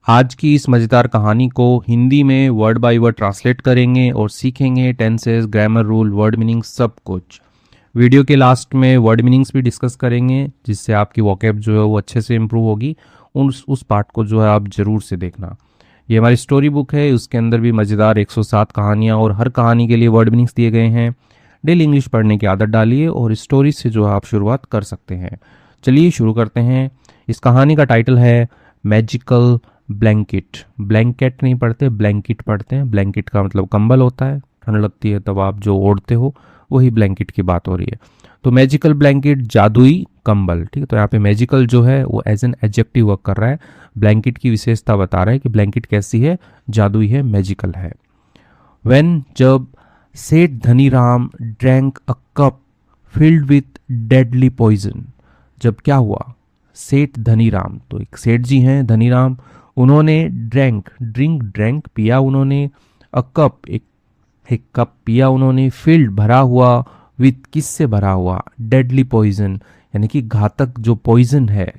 आज की इस मज़ेदार कहानी को हिंदी में वर्ड बाय वर्ड ट्रांसलेट करेंगे और सीखेंगे tenses, grammar rule, word meaning सब कुछ। वीडियो के लास्ट में वर्ड मीनिंग्स भी डिस्कस करेंगे जिससे आपकी वोकैब जो है वो अच्छे से इम्प्रूव होगी। उस पार्ट को जो है आप ज़रूर से देखना। ये हमारी स्टोरी बुक है, उसके अंदर भी मज़ेदार 107 कहानियाँ और हर कहानी के लिए वर्ड मीनिंग्स दिए गए हैं। डेली इंग्लिश पढ़ने की आदत डालिए और स्टोरी से जो है आप शुरुआत कर सकते हैं। चलिए शुरू करते हैं। इस कहानी का टाइटल है मैजिकल ब्लैंकेट। ब्लैंकेट नहीं पढ़ते, ब्लैंकेट पढ़ते हैं। ब्लैंकेट का मतलब कंबल होता है, ठंड लगती है तब आप जो ओढ़ते हो वही ब्लैंकेट की बात हो रही है। तो मैजिकल ब्लैंकेट, जादुई कंबल। ठीक है, तो यहाँ पे मैजिकल जो है वो एज एन एडजेक्टिव वर्क कर रहा है। ब्लैंकेट की विशेषता बता रहा है कि ब्लैंकेट कैसी है, जादुई है, मैजिकल है। व्हेन, जब Seth Dhaniram drank a cup filled with deadly poison. जब क्या हुआ, सेठ धनीराम, तो एक सेठ जी हैं धनीराम, उन्होंने ड्रिंक पिया उन्होंने, अ कप, एक कप पिया उन्होंने, फील्ड भरा हुआ, विथ किससे भरा हुआ, डेडली पॉइजन यानी कि घातक जो पॉइजन है,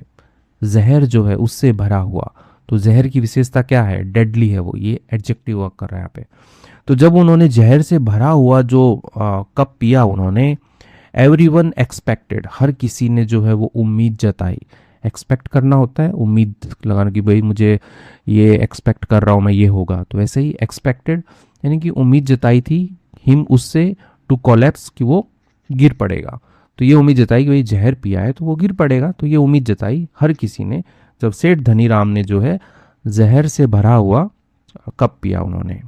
जहर जो है उससे भरा हुआ। तो जहर की विशेषता क्या है, डेडली है वो, ये एडजेक्टिव वर्क कर रहा है यहाँ पे। तो जब उन्होंने जहर से भरा हुआ जो कप पिया उन्होंने, एवरीवन एक्सपेक्टेड, हर किसी ने जो है वो उम्मीद जताई। एक्सपेक्ट करना होता है उम्मीद लगाना कि भाई मुझे ये एक्सपेक्ट कर रहा हूँ मैं, ये होगा। तो वैसे ही एक्सपेक्टेड यानी कि उम्मीद जताई थी, हिम उससे, टू कोलैप्स कि वो गिर पड़ेगा। तो ये उम्मीद जताई कि भाई जहर पिया है तो वो गिर पड़ेगा, तो ये उम्मीद जताई हर किसी ने जब सेठ धनीराम ने जो है जहर से भरा हुआ कप पिया उन्होंने।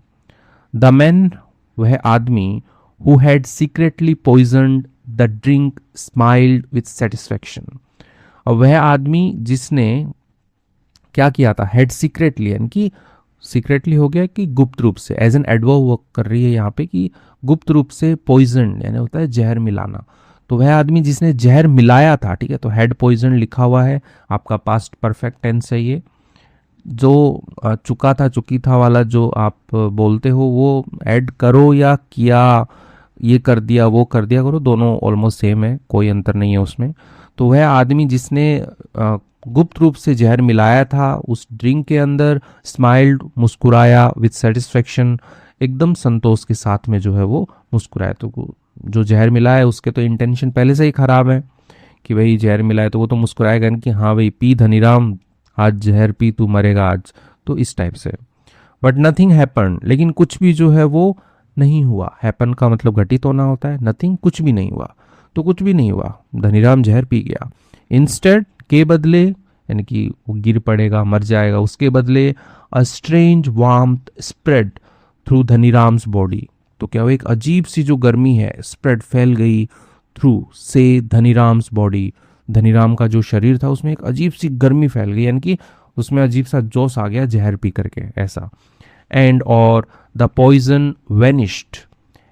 द मैन, वह आदमी, who had secretly poisoned the drink smiled with satisfaction. और वह आदमी जिसने क्या किया था, हैड सीक्रेटली यानी कि सीक्रेटली हो गया कि गुप्त रूप से, एज एन एडवर्ब वर्क कर रही है यहाँ पे कि गुप्त रूप से, पॉइजन यानी होता है जहर मिलाना। तो वह आदमी जिसने जहर मिलाया था, ठीक है, तो हैड पॉइजन लिखा हुआ है, आपका पास्ट परफेक्ट टेंस है ये। जो चुका था, चुकी था वाला जो आप बोलते हो वो ऐड करो या किया, ये कर दिया वो कर दिया करो, दोनों ऑलमोस्ट सेम है, कोई अंतर नहीं है उसमें। तो वह आदमी जिसने गुप्त रूप से जहर मिलाया था उस ड्रिंक के अंदर, स्माइल्ड, मुस्कुराया, विथ सेटिस्फेक्शन, एकदम संतोष के साथ में जो है वो मुस्कुराया। तो जो जहर मिला है उसके तो इंटेंशन पहले से ही खराब है कि भाई जहर मिला है, तो वो तो मुस्कुराएगा कि हाँ भाई पी धनीराम, आज जहर पी, तू मरेगा आज, तो इस टाइप से। बट नथिंग हैपन, लेकिन कुछ भी जो है वो नहीं हुआ। हैपन का मतलब घटित होना होता है, नथिंग कुछ भी नहीं हुआ, तो कुछ भी नहीं हुआ, धनीराम जहर पी गया। इंस्टेड, के बदले यानी कि वो गिर पड़ेगा, मर जाएगा, उसके बदले a strange warmth spread through Dhaniram's body. तो क्या वो एक अजीब सी जो गर्मी है, स्प्रेड फैल गई, थ्रू से धनीराम्स बॉडी, धनीराम का जो शरीर था उसमें एक अजीब सी गर्मी फैल गई, यानी कि उसमें अजीब सा जोश आ गया जहर पी करके, ऐसा। एंड और the poison vanished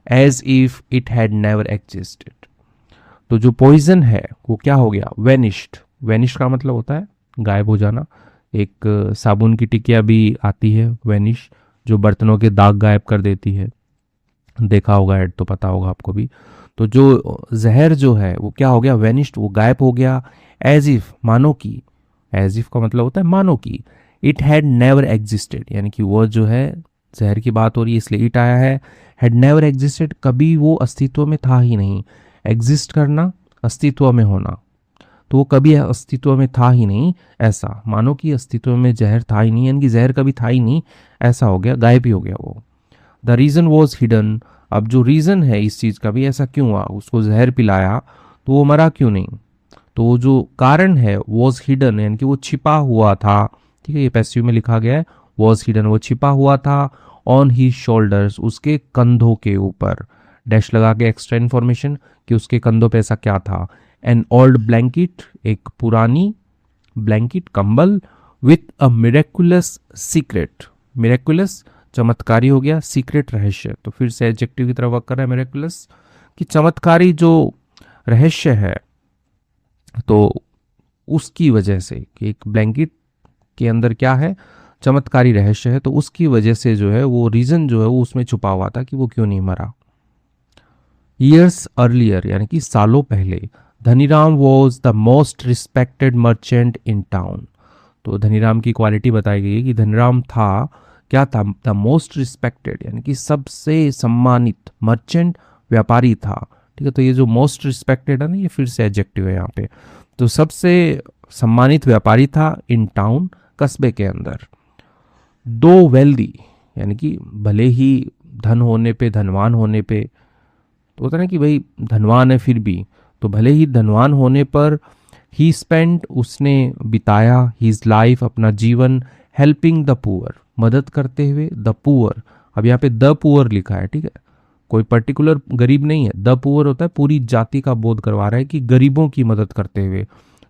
as if it had never existed. तो जो पॉइजन है वो क्या हो गया, वेनिश्ड। वेनिश का मतलब होता है गायब हो जाना। एक साबुन की टिकिया भी आती है वेनिश, जो बर्तनों के दाग गायब कर देती है, देखा होगा ऐड तो पता होगा आपको भी। तो जो जहर जो है वो क्या हो गया, वेनिश्ड, वो गायब हो गया। एज इफ, मानो की, एज इफ का मतलब होता है मानो की। इट हैड नेवर एग्जिस्टेड यानी कि वो जो है जहर की बात हो रही है इसलिए इट आया है। हैड नेवर एग्जिस्टेड, कभी वो अस्तित्व में था ही नहीं। एग्जिस्ट करना, अस्तित्व में होना, तो वो कभी अस्तित्व में था ही नहीं, ऐसा। मानो कि अस्तित्व में जहर था ही नहीं, यानी कि जहर कभी था ही नहीं, ऐसा हो गया, गायब ही हो गया वो। द रीज़न वॉज हिडन, अब जो रीज़न है इस चीज़ का भी, ऐसा क्यों हुआ, उसको जहर पिलाया तो वो मरा क्यों नहीं, तो वो जो कारण है वॉज हिडन यानी कि वो छिपा हुआ था। ठीक है, ये पैसिव में लिखा गया है, वॉज हिडन, वो छिपा हुआ था। ऑन ही शोल्डर्स, उसके कंधों के ऊपर, डैश लगा के एक्स्ट्रा इन्फॉर्मेशन कि उसके कंधों पे ऐसा क्या था। एन ओल्ड ब्लैंकेट, एक पुरानी ब्लैंकेट, कंबल, with a miraculous secret, miraculous चमत्कारी हो गया, सीक्रेट रहस्य, तो फिर से एडजेक्टिव की तरफ वर्क कर रहा है मिरेकुलस, कि चमत्कारी जो रहस्य है, तो उसकी वजह से कि एक ब्लैंकेट के अंदर क्या है, चमत्कारी रहस्य है, तो उसकी वजह से जो है वो रीजन जो है वो उसमें छुपा हुआ था कि वो क्यों नहीं मरा। ईयर्स अर्लियर यानी कि सालों पहले, Dhaniram was the most respected merchant in town. तो धनीराम की क्वालिटी बताई गई है कि धनीराम था, क्या था, द मोस्ट रिस्पेक्टेड यानी कि सबसे सम्मानित मर्चेंट, व्यापारी था। ठीक है, तो ये जो मोस्ट रिस्पेक्टेड है ना, ये फिर से एडजेक्टिव है यहाँ पे। तो सबसे सम्मानित व्यापारी था इन टाउन, कस्बे के अंदर। दो वेल्दी यानी कि भले ही धन होने पे, धनवान होने पे, तो होता है ना कि भाई धनवान है फिर भी, तो भले ही धनवान होने पर ही स्पेंड, उसने बिताया हिज लाइफ, अपना जीवन, हेल्पिंग द पुअर, मदद करते हुए, द पुअर, अब यहाँ पे द पुअर लिखा है, ठीक है, कोई पर्टिकुलर गरीब नहीं है, द पुअर होता है पूरी जाति का बोध करवा रहा है कि गरीबों की मदद करते हुए,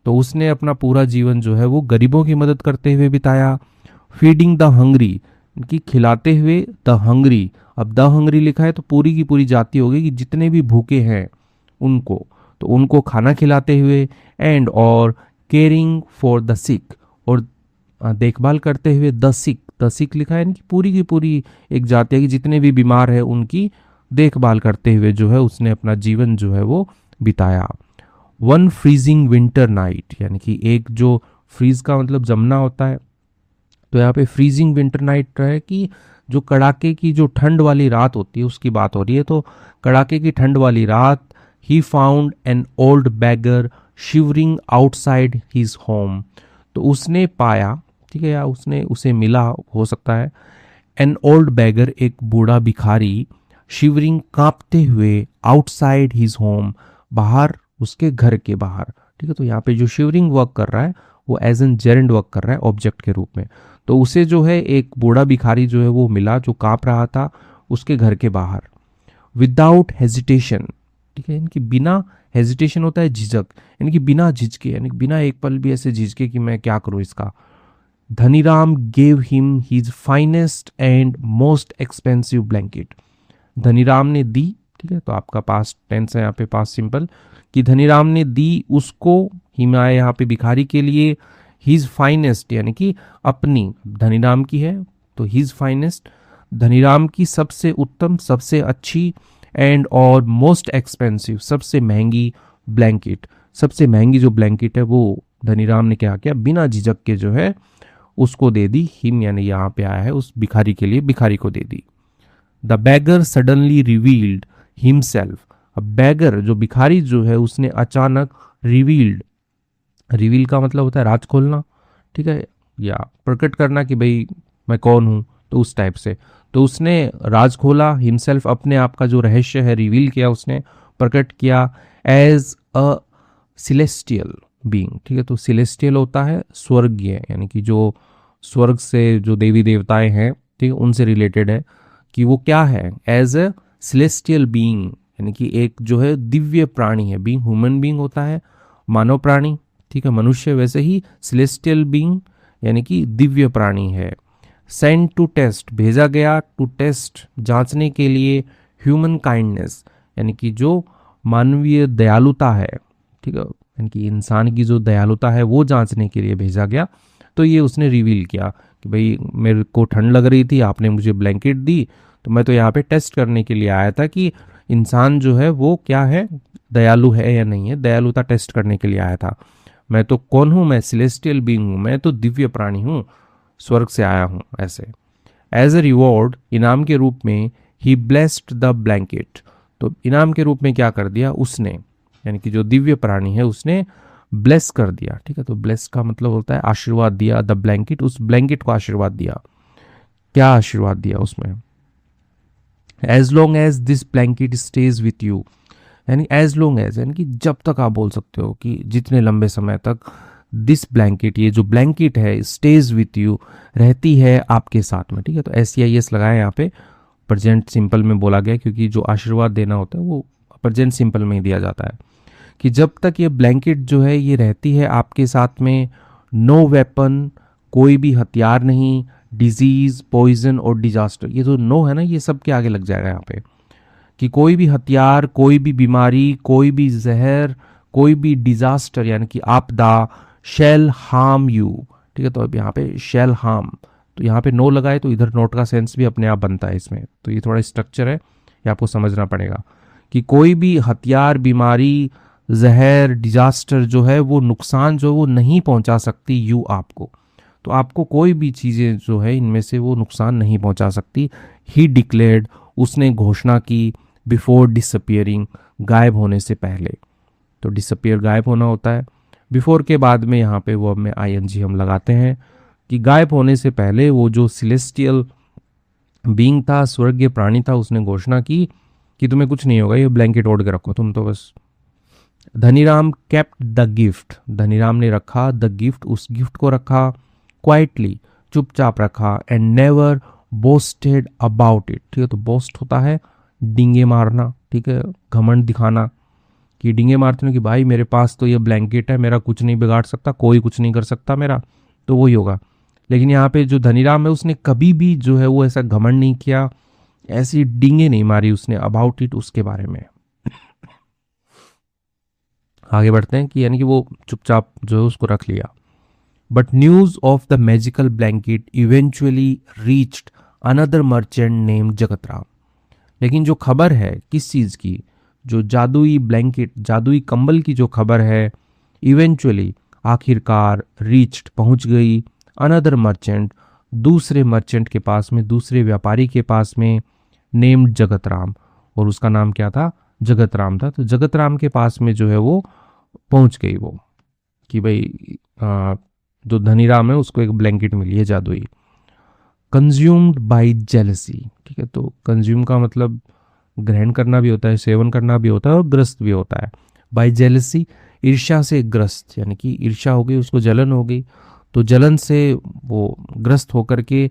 तो उसने अपना पूरा जीवन जो है वो गरीबों की मदद करते हुए बिताया। फीडिंग द हंग्री कि खिलाते हुए, द हंग्री, अब द हंग्री लिखा है तो पूरी की पूरी जाति होगी कि जितने भी भूखे हैं उनको, तो उनको खाना खिलाते हुए, एंड और केयरिंग फॉर द सिक, और देखभाल करते हुए, द सिक लिखा है कि पूरी की पूरी एक जाति है कि जितने भी बीमार है उनकी देखभाल करते हुए जो है उसने अपना जीवन जो है वो बिताया। वन फ्रीजिंग विंटर नाइट यानी कि एक जो फ्रीज का मतलब जमना होता है, तो यहाँ पे फ्रीजिंग विंटर नाइट है कि जो कड़ाके की जो ठंड वाली रात होती है उसकी बात हो रही है। तो कड़ाके की ठंड वाली रात, he found an old beggar shivering outside his home, तो उसने पाया, ठीक है, या उसने उसे मिला हो सकता है, एन ओल्ड बैगर एक बूढ़ा भिखारी, शिवरिंग कांपते हुए, आउटसाइड हिज होम बाहर, उसके घर के बाहर। ठीक है, तो यहाँ पे जो शिवरिंग वर्क कर रहा है वो एज एन जेरेंड वर्क कर रहा है ऑब्जेक्ट के रूप में। तो उसे जो है एक बूढ़ा भिखारी जो है वो मिला जो कांप रहा था उसके घर के बाहर। विदाउट हेजिटेशन, ठीक है, इनकी बिना हेजिटेशन होता है झिझक, यानी कि बिना झिझके, यानी बिना एक पल भी ऐसे झिझके कि मैं क्या करूं इसका। Dhaniram gave him his finest and most expensive blanket, Dhaniram ने दी, ठीक है, तो आपका पास्ट टेंस है यहाँ पे, पास्ट सिंपल, कि धनीराम ने दी उसको, हिमाय यहाँ पे भिखारी के लिए, हिज फाइनेस्ट यानी कि अपनी, धनीराम की है तो हिज फाइनेस्ट, धनीराम की सबसे उत्तम, सबसे अच्छी, एंड और मोस्ट एक्सपेंसिव सबसे महंगी ब्लैंकेट, सबसे महंगी जो ब्लैंकेट है वो धनीराम ने क्या किया, बिना झिझक के जो है उसको दे दी। हिम यानी यहाँ पे आया है उस भिखारी के लिए, भिखारी को दे दी। The beggar suddenly revealed himself, अब बैगर जो भिखारी जो है उसने अचानक रिवील्ड, रिवील का मतलब होता है राज खोलना, ठीक है, या प्रकट करना कि भाई मैं कौन हूं, तो उस टाइप से, तो उसने राज खोला, हिमसेल्फ अपने आप का जो रहस्य है रिवील किया, उसने प्रकट किया, एज अ सिलेस्टियल बीइंग, ठीक है, तो सिलेस्टियल होता है स्वर्गीय, यानी कि जो स्वर्ग से जो देवी देवताएं हैं, ठीक है, उनसे रिलेटेड है कि वो क्या है, एज अ सिलेस्टियल बीइंग, यानी कि एक जो है दिव्य प्राणी है, बीइंग ह्यूमन बीइंग होता है मानव प्राणी, ठीक है, मनुष्य, वैसे ही सिलेस्टियल बीइंग यानी कि दिव्य प्राणी है। सेंड टू टेस्ट, भेजा गया, टू टेस्ट जांचने के लिए, ह्यूमन काइंडनेस यानी कि जो मानवीय दयालुता है, ठीक है, यानी कि इंसान की जो दयालुता है वो जांचने के लिए भेजा गया। तो ये उसने रिवील किया कि भाई मेरे को ठंड लग रही थी, आपने मुझे ब्लैंकेट दी, तो मैं तो यहाँ पे टेस्ट करने के लिए आया था कि इंसान जो है वो क्या है, दयालु है या नहीं है, दयालुता टेस्ट करने के लिए आया था। मैं तो कौन हूँ, मैं सिलेस्टियल बीइंग हूँ, मैं तो दिव्य प्राणी हूँ, स्वर्ग से आया हूँ ऐसे। एज ए रिवॉर्ड, इनाम के रूप में, ही ब्लेस्ड द ब्लैंकेट, तो इनाम के रूप में क्या कर दिया उसने, यानी कि जो दिव्य प्राणी है उसने ब्लेस कर दिया, ठीक है, तो ब्लेस का मतलब होता है आशीर्वाद दिया, द ब्लैंकेट, उस ब्लैंकेट को आशीर्वाद दिया। क्या आशीर्वाद दिया उसमें, as long as this blanket stays with you, यानी एज लॉन्ग एज यानी कि जब तक आप बोल सकते हो कि जितने लंबे समय तक, दिस ब्लैंकेट ये जो ब्लैंकेट है, स्टेज विथ यू रहती है आपके साथ में, ठीक है, तो SEIS लगाया यहाँ पे, प्रेजेंट सिंपल में बोला गया क्योंकि जो आशीर्वाद देना होता है वो प्रेजेंट सिंपल में ही दिया जाता है, कि जब तक ये ब्लैंकेट जो है ये रहती है आपके साथ में, नो वेपन, कोई भी हथियार नहीं, डिजीज, पॉइजन और डिजास्टर, ये जो नो है ना ये सब के आगे लग जाएगा यहाँ पे, कि कोई भी हथियार, कोई भी बीमारी, कोई भी जहर, कोई भी डिजास्टर यानी कि आपदा, शैल हार्म यू, ठीक है, तो अब यहाँ पे शैल हार्म, तो यहाँ पे नो लगाए तो इधर नोट का सेंस भी अपने आप बनता है इसमें, तो ये थोड़ा स्ट्रक्चर है, ये आपको समझना पड़ेगा कि कोई भी हथियार, बीमारी, जहर, डिजास्टर जो है वो नुकसान जो वो नहीं पहुंचा सकती यू आपको, तो आपको कोई भी चीज़ें जो है इनमें से वो नुकसान नहीं पहुंचा सकती। ही डिक्लेयर्ड, उसने घोषणा की, बिफोर डिसअपियरिंग, गायब होने से पहले। तो डिसअपियर गायब होना होता है, बिफोर के बाद में यहाँ पे वर्ब में आईएनजी हम लगाते हैं कि गायब होने से पहले वो जो सिलेस्टियल बीइंग था, स्वर्गीय प्राणी था, उसने घोषणा की कि तुम्हें कुछ नहीं होगा, ये ब्लैंकेट ओढ़ के रखो तुम तो बस। Dhaniram kept the gift, Dhaniram ने रखा द गिफ्ट, उस गिफ्ट को रखा, क्वाइटली, चुपचाप रखा, and never boasted about it. ठीक है, तो बोस्ट होता है डींगे मारना, ठीक है, घमंड दिखाना, कि डींगे मारते हैं कि भाई मेरे पास तो ये ब्लैंकेट है, मेरा कुछ नहीं बिगाड़ सकता, कोई कुछ नहीं कर सकता मेरा, तो वही होगा। लेकिन यहाँ पे जो धनीराम है उसने कभी भी जो है वो ऐसा घमंड नहीं किया, ऐसी डींगे नहीं मारी उसने अबाउट इट, उसके बारे में। आगे बढ़ते हैं कि यानी कि वो चुपचाप जो है उसको रख लिया। But news of the magical blanket eventually reached another merchant name Jagatram. लेकिन जो खबर है किस चीज़ की, जो जादुई ब्लैंकेट, जादुई कंबल की जो खबर है, इवेंचुअली, आखिरकार, रीच्ड, पहुंच गई, अनदर मर्चेंट, दूसरे मर्चेंट के पास में, दूसरे व्यापारी के पास में, नेम्ड जगतराम, और उसका नाम क्या था, जगतराम था। तो जगतराम के पास में जो है वो पहुंच गई वो, कि भाई जो धनीराम है उसको एक ब्लैंकेट मिली है जादुई। कंज्यूम्ड बाई जेलसी, ठीक है, तो कंज्यूम का मतलब ग्रहण करना भी होता है, सेवन करना भी होता है, और ग्रस्त भी होता है। बाई जेलसी, ईर्ष्या से ग्रस्त, यानी कि ईर्ष्या हो गई, उसको जलन हो गई, तो जलन से वो ग्रस्त होकर के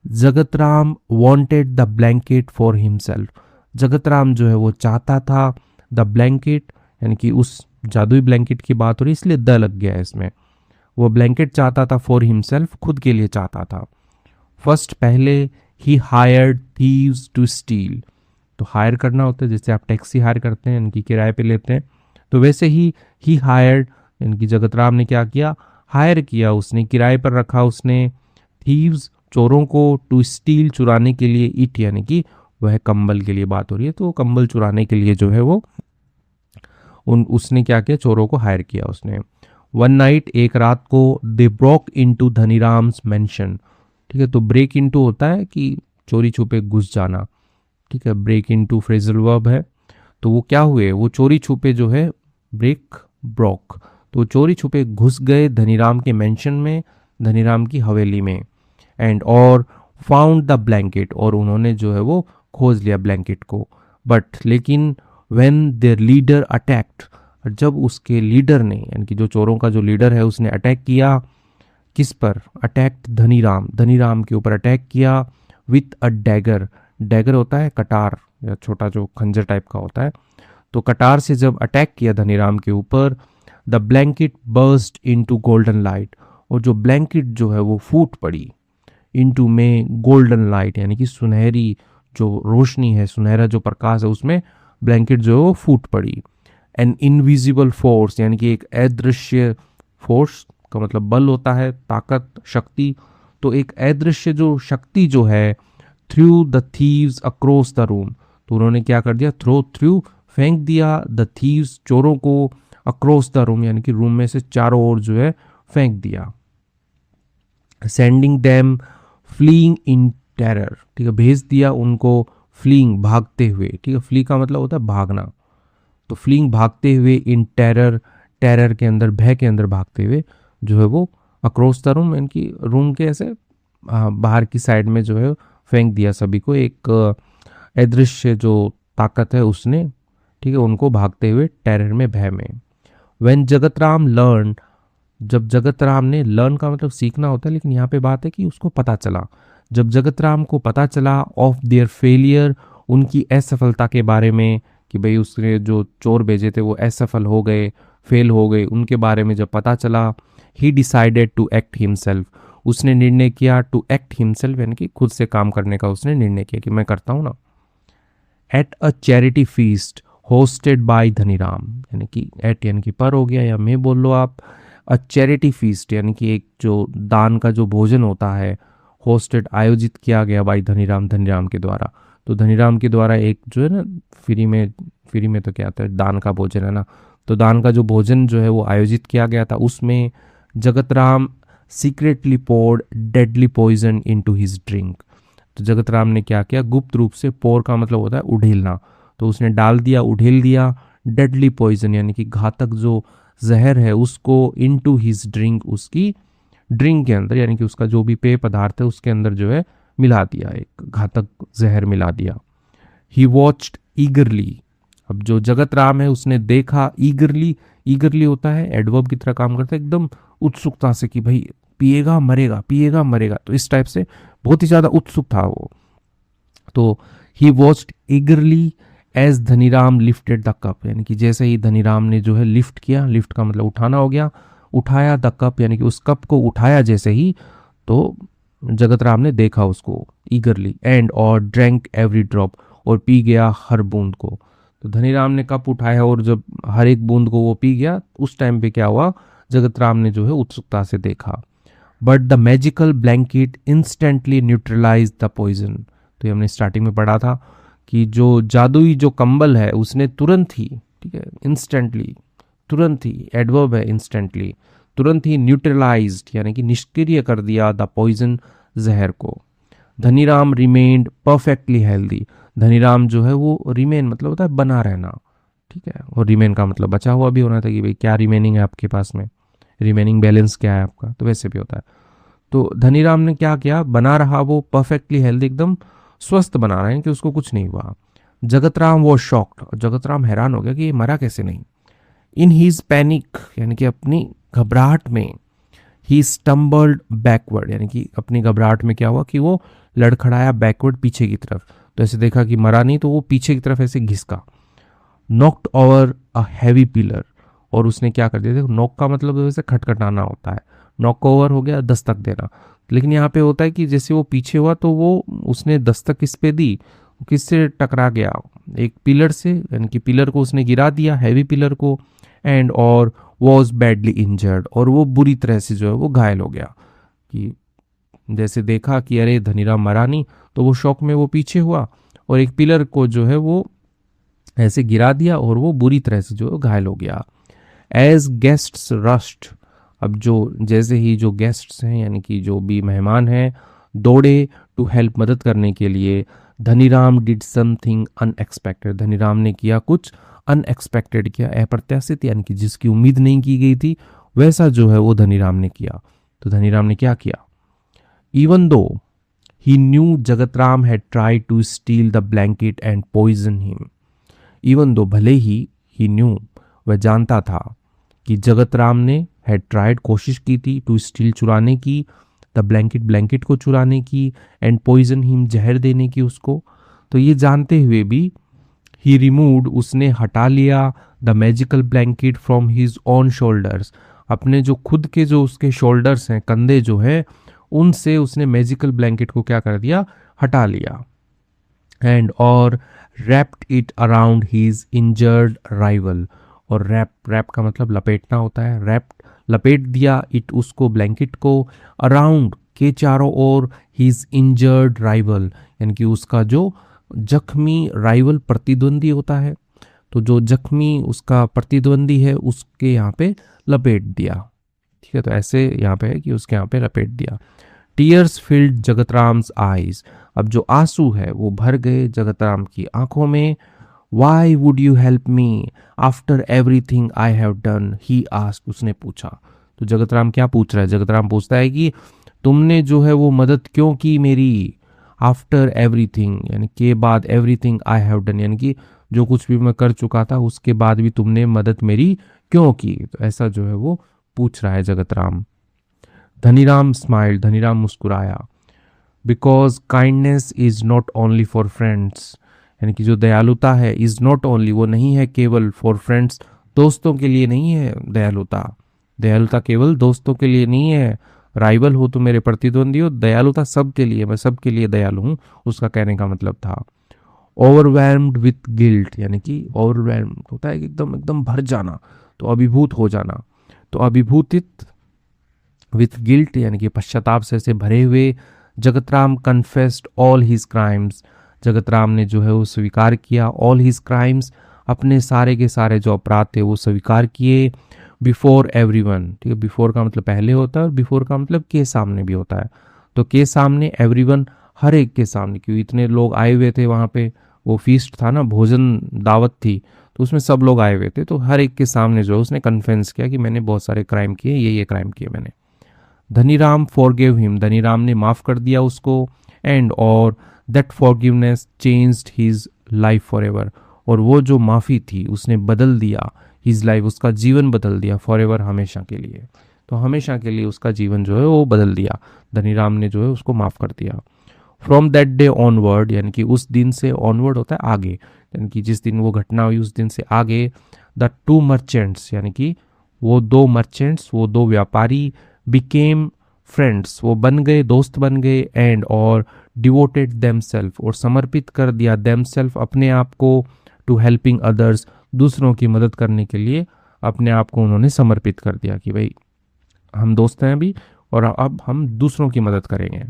Jagatram wanted the blanket for himself, Jagatram जो है वो चाहता था द ब्लैंकेट, यानी कि उस जादुई ब्लैंकेट की बात हो रही, इसलिए द लग गया है इसमें, वो ब्लैंकेट चाहता था फॉर हिमसेल्फ, खुद के लिए चाहता था। फर्स्ट, पहले, he hired thieves to steal, तो हायर करना होता है, जैसे आप टैक्सी हायर करते हैं, इनकी किराए पे लेते हैं, तो वैसे ही हायर्ड, इनकी जगतराम ने क्या किया, हायर किया, उसने किराए पर रखा उसने, थीव्स, चोरों को, टू स्टील, चुराने के लिए, इट, यानी कि वह कंबल के लिए बात हो रही है, तो कंबल चुराने के लिए जो है वो उसने क्या किया, चोरों को हायर किया उसने। वन नाइट, एक रात को, दे ब्रोक इनटू धनीराम्स मेंशन, ठीक है, तो ब्रेक इनटू होता है कि चोरी छुपे घुस जाना, ठीक है, ब्रेक इनटू फ्रेजल वर्ब है, तो वो क्या हुए, वो चोरी छुपे जो है, ब्रेक, ब्रोक, तो चोरी छुपे घुस गए धनीराम के मेंशन में, धनीराम की हवेली में, एंड और फाउंड द ब्लैंकेट, और उन्होंने जो है वो खोज लिया ब्लैंकेट को। बट लेकिन व्हेन देयर लीडर अटैक्ट, जब उसके लीडर ने, यानी कि जो चोरों का जो लीडर है उसने अटैक किया, किस पर, अटैक्ट धनीराम, धनीराम के ऊपर अटैक किया, विथ अ डैगर, डैगर होता है कटार या छोटा जो खंजर टाइप का होता है, तो कटार से जब अटैक किया धनीराम के ऊपर, the blanket burst into golden light, और जो ब्लैंकेट जो है वो फूट पड़ी, इनटू में गोल्डन लाइट, यानी कि सुनहरी जो रोशनी है, सुनहरा जो प्रकाश है, उसमें ब्लैंकेट जो है वो फूट पड़ी। एन इनविजिबल फोर्स, यानी कि एक अदृश्य, फोर्स का मतलब बल होता है, ताकत, शक्ति, तो एक अदृश्य जो शक्ति जो है, through the thieves across the room, तो उन्होंने क्या कर दिया, थ्रू फेंक दिया, द थीव्स, चोरों को, अक्रॉस द रूम, यानी कि रूम में से चारों ओर जो है फेंक दिया। सेंडिंग देम फ्लीइंग इन टेरर, ठीक है, भेज दिया उनको, फ्लीइंग, भागते हुए, ठीक है, फ्ली का मतलब होता है भागना, तो फ्लीइंग, भागते हुए, इन टेरर, टेरर के अंदर, भय के अंदर भागते हुए जो है वो, अक्रॉस द रूम, यानी रूम के ऐसे बाहर की साइड में जो है फेंक दिया सभी को, एक अदृश्य जो ताकत है उसने, ठीक है, उनको भागते हुए, टेरर में, भय में। व्हेन जगतराम लर्न, जब जगतराम ने, लर्न का मतलब सीखना होता है, लेकिन यहाँ पे बात है कि उसको पता चला, जब जगतराम को पता चला, ऑफ देयर फेलियर, उनकी असफलता के बारे में, कि भाई उसने जो चोर भेजे थे वो असफल हो गए, फेल हो गए, उनके बारे में जब पता चला, he decided to act himself, उसने निर्णय किया, टू एक्ट हिमसेल्फ, यानी कि खुद से काम करने का उसने निर्णय किया कि मैं करता हूँ ना। At a charity feast hosted by Dhaniram, यानी कि एट यानी कि पर हो गया, या मैं बोल लो आप, अ चैरिटी फीस्ट, यानी कि एक जो दान का जो भोजन होता है, होस्टेड, आयोजित किया गया, बाय धनीराम, धनीराम के द्वारा, तो धनीराम के द्वारा एक जो है ना, फ्री में तो क्या आता है, दान का भोजन है ना, तो दान का जो भोजन जो है वो आयोजित किया गया था, उसमें Jagatram secretly poured deadly poison into his drink. तो जगत राम ने क्या किया, गुप्त रूप से, पोर का मतलब होता है उड़ेलना, तो उसने डाल दिया, उड़ेल दिया डेडली पॉइजन यानी कि घातक जो जहर है उसको इनटू हिज ड्रिंक, उसकी ड्रिंक के अंदर, यानी कि उसका जो भी पेय पदार्थ है उसके अंदर जो है मिला दिया, एक घातक जहर मिला दिया। ही वॉच्ड ईगरली, अब जो जगत राम है उसने देखा, ईगरली, ईगरली होता है एडवर्ब की तरह काम करता है, एकदम उत्सुकता से कि भाई पिएगा मरेगा, पिएगा मरेगा, तो इस टाइप से बहुत ही ज्यादा उत्सुक था वो। तो he watched eagerly as Dhaniram lifted the cup, यानी कि जैसे ही धनीराम ने जो है लिफ्ट किया, लिफ्ट का मतलब उठाना हो गया, उठाया द कप यानी कि उस कप को उठाया जैसे ही, तो जगत राम ने देखा उसको ईगरली, एंड और ड्रैंक एवरी ड्रॉप, और पी गया हर बूंद को। तो धनीराम ने कप उठाया और जब हर एक बूंद को वो पी गया, उस टाइम पे क्या हुआ, जगत राम ने जो है उत्सुकता से देखा। But the magical blanket instantly neutralize the poison, तो ये हमने स्टार्टिंग में पढ़ा था कि जो जादुई जो कंबल है उसने तुरंत ही, ठीक है, इंस्टेंटली, तुरंत ही, एडवर्ब है इंस्टेंटली, तुरंत ही न्यूट्रलाइज्ड यानी कि निष्क्रिय कर दिया द पॉइजन, जहर को। Dhaniram remained perfectly healthy, Dhaniram जो है वो रिमेन मतलब होता है बना रहना, ठीक है, और रिमेन का मतलब बचा हुआ भी होना था कि भाई क्या रिमेनिंग है आपके पास में, रिमेनिंग बैलेंस क्या है आपका, तो वैसे भी होता है। तो धनीराम ने क्या किया, बना रहा वो परफेक्टली हेल्दी, एकदम स्वस्थ बना रहे हैं कि उसको कुछ नहीं हुआ। जगतराम वो शॉक्ड, जगतराम हैरान हो गया कि ये मरा कैसे नहीं। इन हीज पैनिक यानी कि अपनी घबराहट में, ही स्टम्बल्ड बैकवर्ड यानी कि अपनी घबराहट में क्या हुआ कि वो लड़खड़ाया बैकवर्ड, पीछे की तरफ, तो ऐसे देखा कि मरा नहीं, तो वो पीछे की तरफ ऐसे घिसका। Knocked over a heavy pillar, और उसने क्या कर दिया, देखो नॉक का मतलब वैसे खटखटाना होता है, नॉक ओवर हो गया दस्तक देना, लेकिन यहाँ पे होता है कि जैसे वो पीछे हुआ तो वो उसने दस्तक किस पे दी, किससे टकरा गया, एक पिलर से, यानी कि पिलर को उसने गिरा दिया, हैवी पिलर को, एंड और वॉज बैडली इंजर्ड, और वो बुरी तरह से जो है वो घायल हो गया। कि जैसे देखा कि अरे धनीराम मरा नहीं, तो वो शौक में वो पीछे हुआ और एक पिलर को जो है वो ऐसे गिरा दिया और वो बुरी तरह से जो घायल हो गया। एज गेस्ट्स रश्ड, अब जो जैसे ही जो गेस्ट्स हैं यानी कि जो भी मेहमान हैं दौड़े टू हेल्प, मदद करने के लिए, Dhaniram did something unexpected, Dhaniram ने किया कुछ अनएक्सपेक्टेड, किया अप्रत्याशित, यानी कि जिसकी उम्मीद नहीं की गई थी वैसा जो है वो धनीराम ने किया। तो धनीराम ने क्या किया, even though he knew Jagatram had tried to steal the blanket and poison him, even though भले ही न्यू वह जानता था कि जगतराम ने हैड ट्राइड कोशिश की थी, टू स्टील चुराने की, द ब्लैंकेट ब्लैंकेट को चुराने की, एंड पॉइजन हिम जहर देने की उसको, तो ये जानते हुए भी ही रिमूव्ड उसने हटा लिया the magical blanket from his on shoulders, अपने जो खुद के जो उसके शोल्डर्स हैं, कंधे जो है, उनसे उसने मैजिकल ब्लैंकेट को क्या कर दिया, हटा लिया। एंड और wrapped it around his injured rival, और रैप का मतलब लपेटना होता है, रैप लपेट दिया, इट उसको ब्लैंकेट को, अराउंड के चारों ओर, हिज इंजर्ड राइवल यानी कि उसका जो जख्मी राइवल प्रतिद्वंदी होता है, तो जो जख्मी उसका प्रतिद्वंदी है उसके यहाँ पे लपेट दिया, ठीक है, तो ऐसे यहाँ पे है कि उसके यहाँ पे लपेट दिया। टीयर्स फिल्ड जगतराम्स आईज, अब जो आंसू है वो भर गए जगतराम की आंखों में। Why would you help me after everything I have done, he asked, उसने पूछा। तो जगतराम क्या पूछ रहा है, जगतराम पूछता है कि तुमने जो है वो मदद क्यों की मेरी, आफ्टर एवरीथिंग यानी के बाद, एवरीथिंग आई हैव डन यानी कि जो कुछ भी मैं कर चुका था उसके बाद भी तुमने मदद मेरी क्यों की, तो ऐसा जो है वो पूछ रहा है जगतराम। धनीराम स्माइल, धनीराम मुस्कुराया। Because kindness is not only for friends, यानी कि जो दयालुता है, इज नॉट ओनली, वो नहीं है केवल, फॉर फ्रेंड्स, दोस्तों के लिए नहीं है दयालुता, दयालुता केवल दोस्तों के लिए नहीं है, राइवल हो तो मेरे प्रतिद्वंदी हो, दयालुता सबके लिए, मैं सबके लिए दयालु हूँ, उसका कहने का मतलब था। ओवरवेल्म्ड विथ गिल्ट, यानी कि ओवरवेल्म्ड होता है कि एकदम एकदम भर जाना, तो अभिभूत हो जाना, तो अभिभूतित विथ गिल्ट यानी कि पश्चाताप से भरे हुए, Jagatram confessed all his crimes, Jagatram ने जो है वो स्वीकार किया, ऑल हिज क्राइम्स, अपने सारे के सारे जो अपराध थे वो स्वीकार किए। बिफोर एवरीवन, ठीक है। बिफोर का मतलब पहले होता है और बिफोर का मतलब के सामने भी होता है। तो के सामने, एवरीवन हर एक के सामने, क्योंकि इतने लोग आए हुए थे वहाँ पे, वो फीस्ट था ना, भोजन दावत थी, तो उसमें सब लोग आए हुए थे, तो हर एक के सामने जो है उसने कन्फेंस किया कि मैंने बहुत सारे क्राइम किए, ये क्राइम किए मैंने। धनीराम फॉरगिव हिम, धनीराम ने माफ कर दिया उसको। एंड और that forgiveness changed his life for ever, और वो जो माफ़ी थी उसने बदल दिया हिज लाइफ, उसका जीवन बदल दिया फॉर एवर, हमेशा के लिए। तो हमेशा के लिए उसका जीवन जो है वो बदल दिया, धनीराम ने जो है उसको माफ़ कर दिया। फ्रॉम दैट डे ऑनवर्ड, यानी कि उस दिन से, ऑनवर्ड होता है आगे, यानी कि जिस दिन वो घटना हुई उस दिन से आगे, द टू मर्चेंट्स, यानी कि वो दो मर्चेंट्स, वो दो व्यापारी, बिकेम फ्रेंड्स, वो बन गए, दोस्त बन गए, एंड और डिवोटेड देमसेल्फ, और समर्पित कर दिया, देमसेल्फ अपने आप को, टू हेल्पिंग अदर्स, दूसरों की मदद करने के लिए अपने आप को उन्होंने समर्पित कर दिया कि भाई हम दोस्त हैं अभी और अब हम दूसरों की मदद करेंगे।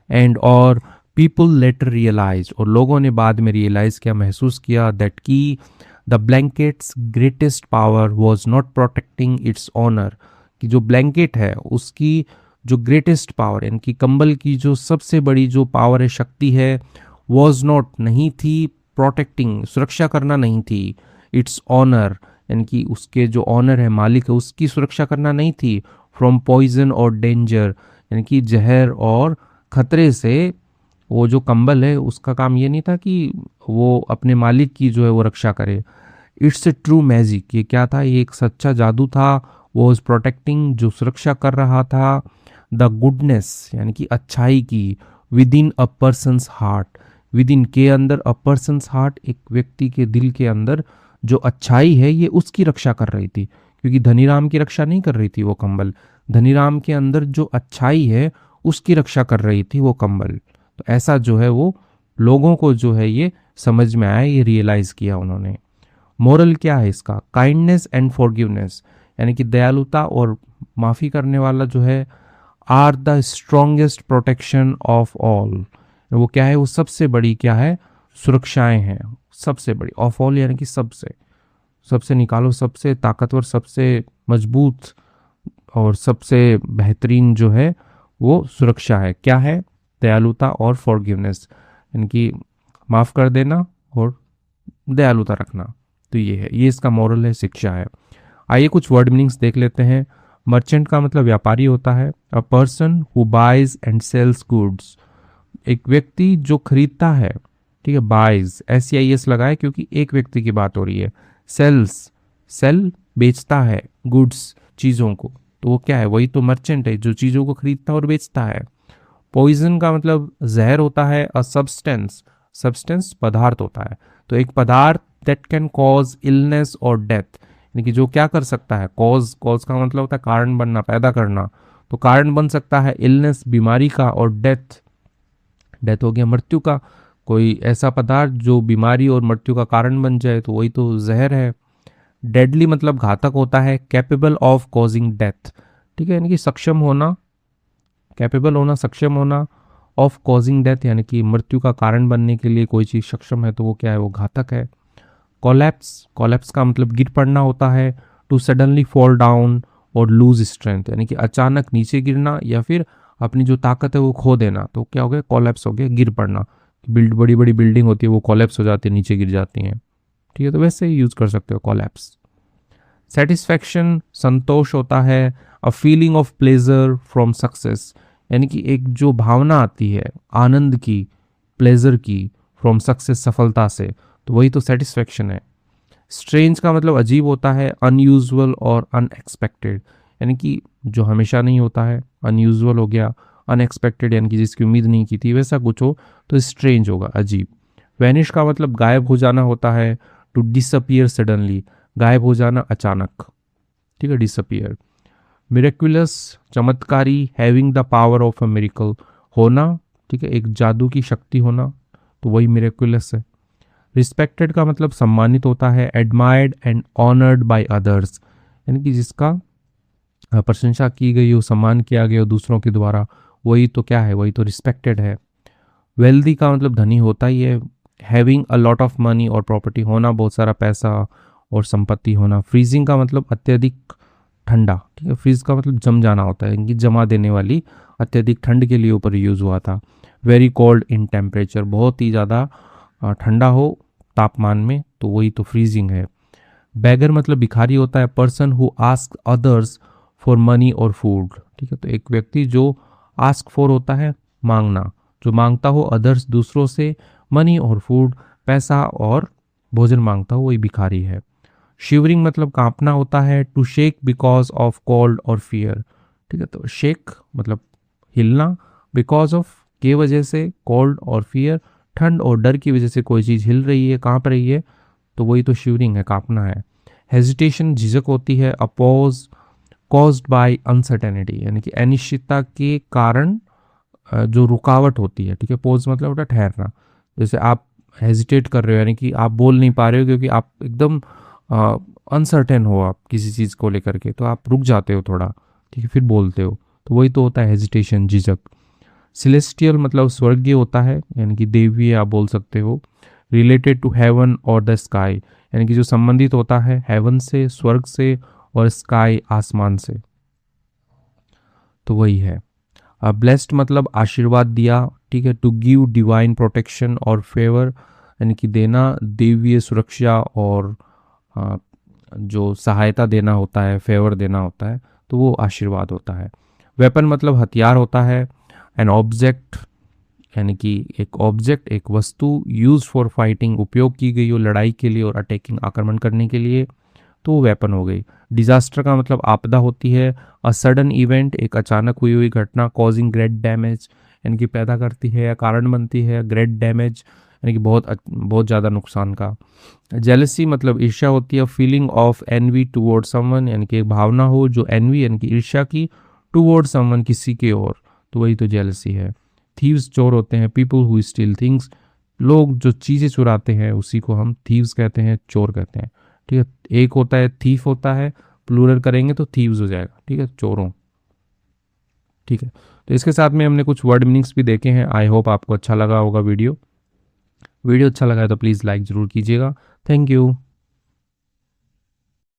एंड और पीपल लेटर रियलाइज, और लोगों ने बाद में रियलाइज किया, महसूस किया, दैट की the blanket's greatest power was not protecting its owner, कि जो ब्लैंकेट है उसकी जो ग्रेटेस्ट पावर, यानी कि कंबल की जो सबसे बड़ी जो पावर है, शक्ति है, वॉज नॉट नहीं थी, प्रोटेक्टिंग सुरक्षा करना नहीं थी, इट्स ऑनर, यानी कि उसके जो ऑनर है, मालिक है, उसकी सुरक्षा करना नहीं थी, फ्रॉम पॉइजन और डेंजर, यानी कि जहर और खतरे से। वो जो कंबल है उसका काम ये नहीं था कि वो अपने मालिक की जो है वो रक्षा करे। इट्स ए ट्रू मैजिक, ये क्या था, ये एक सच्चा जादू था। वो प्रोटेक्टिंग, जो सुरक्षा कर रहा था, द गुडनेस, यानी कि अच्छाई की, with in a person's heart, with in के अंदर, अ पर्सनस हार्ट, एक व्यक्ति के दिल के अंदर जो अच्छाई है ये उसकी रक्षा कर रही थी, क्योंकि धनीराम की रक्षा नहीं कर रही थी वो कंबल, धनीराम के अंदर जो अच्छाई है उसकी रक्षा कर रही थी वो कंबल। तो ऐसा जो है वो लोगों को जो है ये समझ में आया, ये रियलाइज किया उन्होंने। मोरल क्या है इसका, काइंडनेस एंड फॉरगिवनेस, यानी कि दयालुता और माफ़ी करने वाला जो है, are the strongest protection of all, वो क्या है, वो सबसे बड़ी क्या है, सुरक्षाएं हैं, सबसे बड़ी, ऑफ ऑल यानी कि सबसे, सबसे निकालो, सबसे ताकतवर, सबसे मजबूत और सबसे बेहतरीन जो है वो सुरक्षा है, क्या है, दयालुता और फॉरगिवनेस, यानी कि माफ़ कर देना और दयालुता रखना। तो ये है, ये इसका मॉरल है, शिक्षा है। आइए कुछ वर्ड मीनिंग्स देख लेते हैं। मर्चेंट का मतलब व्यापारी होता है। A person who buys and sells goods, एक व्यक्ति जो खरीदता है, ठीक है, बाइज, SEIS लगाए क्योंकि एक व्यक्ति की बात हो रही है। सेल्स, सेल बेचता है, गुड्स चीज़ों को, तो वो क्या है, वही तो मर्चेंट है जो चीज़ों को खरीदता है और बेचता है। पॉइजन का मतलब जहर होता है। अ सब्सटेंस, सब्सटेंस पदार्थ होता है, तो एक पदार्थ दैट कैन कॉज इलनेस और डेथ, यानी कि जो क्या कर सकता है, कॉज, कॉज का मतलब होता है कारण बनना, पैदा करना, तो कारण बन सकता है इलनेस, बीमारी का, और डेथ, डेथ हो गया मृत्यु का। कोई ऐसा पदार्थ जो बीमारी और मृत्यु का कारण बन जाए तो वही तो जहर है। डेडली मतलब घातक होता है। कैपेबल ऑफ कॉजिंग डेथ, ठीक है, यानी कि सक्षम होना, कैपेबल होना, सक्षम होना, ऑफ कॉजिंग डेथ, यानी कि मृत्यु का कारण बनने के लिए कोई चीज़ सक्षम है तो वो क्या है, वो घातक है। कोलैप्स, कोलैप्स का मतलब गिर पड़ना होता है। टू सडनली फॉल डाउन और लूज स्ट्रेंथ, यानी कि अचानक नीचे गिरना या फिर अपनी जो ताकत है वो खो देना, तो क्या हो गया, कोलैप्स हो गया, गिर पड़ना। बड़ी बड़ी बिल्डिंग होती है वो कोलैप्स हो जाती है, नीचे गिर जाती हैं, ठीक है, तो वैसे ही यूज कर सकते हो कोलैप्स। सेटिस्फैक्शन, संतोष होता है। A feeling of pleasure from success, यानी कि एक जो भावना आती है आनंद की, प्लेजर की, फ्रॉम सक्सेस, सफलता से, तो वही तो सेटिस्फैक्शन है। स्ट्रेंज का मतलब अजीब होता है। अनयूजुअल और अनएक्सपेक्टेड, यानी कि जो हमेशा नहीं होता है, अनयूजुअल हो गया, अनएक्सपेक्टेड यानी कि जिसकी उम्मीद नहीं की थी, वैसा कुछ हो तो स्ट्रेंज होगा, अजीब। वैनिश का मतलब गायब हो जाना होता है। टू डिसअपियर सडनली, गायब हो जाना अचानक, ठीक है, डिसअपियर। मिरेक्युलस, चमत्कारी, having the power of a miracle, होना, ठीक है, एक जादू की शक्ति होना, तो वही मिरेक्युलस है। रिस्पेक्टेड का मतलब सम्मानित होता है। Admired and honoured by others, यानी कि जिसका प्रशंसा की गई हो, सम्मान किया गया हो दूसरों के द्वारा, वही तो क्या है, वही तो रिस्पेक्टेड है। वेल्दी का मतलब धनी होता ही है। Having a lot of money और प्रॉपर्टी, होना बहुत सारा पैसा और संपत्ति होना। फ्रीजिंग का मतलब अत्यधिक ठंडा, ठीक है, फ्रीज का मतलब जम जाना होता है, इनकी जमा देने वाली अत्यधिक ठंड के लिए ऊपर यूज़ हुआ था। वेरी कोल्ड इन टेम्परेचर, बहुत ही ज़्यादा ठंडा हो तापमान में, तो वही तो फ्रीजिंग है। बैगर मतलब भिखारी होता है, person who ask others for money और फूड, ठीक है, तो एक व्यक्ति जो आस्क फॉर होता है मांगना, जो मांगता हो अदर्स दूसरों से, मनी और फूड पैसा और भोजन मांगता हो, वही भिखारी है। शिवरिंग मतलब कांपना होता है, to shake because of cold और फियर, ठीक है, तो शेक मतलब हिलना, बिकॉज ऑफ के वजह से, कोल्ड और फियर ठंड और डर की वजह से कोई चीज़ हिल रही है, कांप रही है, तो वही तो शिवरिंग है, कांपना है। हेजिटेशन झिझक होती है, अपोज कॉज्ड बाय अनसर्टेनिटी, यानी कि अनिश्चितता के कारण जो रुकावट होती है, ठीक है, पोज मतलब होता है ठहरना, जैसे आप हेजिटेट कर रहे हो यानी कि आप बोल नहीं पा रहे हो क्योंकि आप एकदम अनसर्टेन हो आप किसी चीज़ को लेकर के, तो आप रुक जाते हो थोड़ा, ठीक है, फिर बोलते हो, तो वही तो होता है हेजिटेशन, झिझक। सिलेस्टियल मतलब स्वर्गीय होता है, यानी कि देवीय आप बोल सकते हो। रिलेटेड टू हेवन और द स्काई, यानी कि जो संबंधित होता है हेवन से, स्वर्ग से, और स्काई आसमान से, तो वही है। ब्लेस्ड मतलब आशीर्वाद दिया, ठीक है, टू गिव डिवाइन प्रोटेक्शन और फेवर, यानी कि देना, देवीय सुरक्षा और जो सहायता देना होता है, फेवर देना होता है, तो वो आशीर्वाद होता है। वेपन मतलब हथियार होता है। एन ऑब्जेक्ट यानी कि एक ऑब्जेक्ट, एक वस्तु, यूज फॉर फाइटिंग उपयोग की गई हो लड़ाई के लिए और अटैकिंग आक्रमण करने के लिए, तो वो वेपन हो गई। डिजास्टर का मतलब आपदा होती है। अ सडन इवेंट एक अचानक हुई हुई घटना, कॉजिंग ग्रेट डैमेज यानी कि पैदा करती है या कारण बनती है ग्रेट डैमेज यानी कि बहुत ज़्यादा नुकसान का। जेलसी मतलब ईर्ष्या होती है। Feeling of envy toward someone यानी कि एक भावना हो जो एनवी यानी कि ईर्ष्या की, टुवर्ड समवन किसी के ओर, तो वही तो जेलसी है। थीव्स चोर होते हैं। पीपल हु स्टील थिंग्स लोग जो चीज़ें चुराते हैं उसी को हम थीव्स कहते हैं, चोर कहते हैं, ठीक है। एक होता है थीफ होता है, प्लूरल करेंगे तो थीव्स हो जाएगा, ठीक है, चोरों, ठीक है। तो इसके साथ में हमने कुछ वर्ड मीनिंग्स भी देखे हैं। आई होप आपको अच्छा लगा होगा वीडियो अच्छा लगा है तो प्लीज़ लाइक ज़रूर कीजिएगा। Thank you.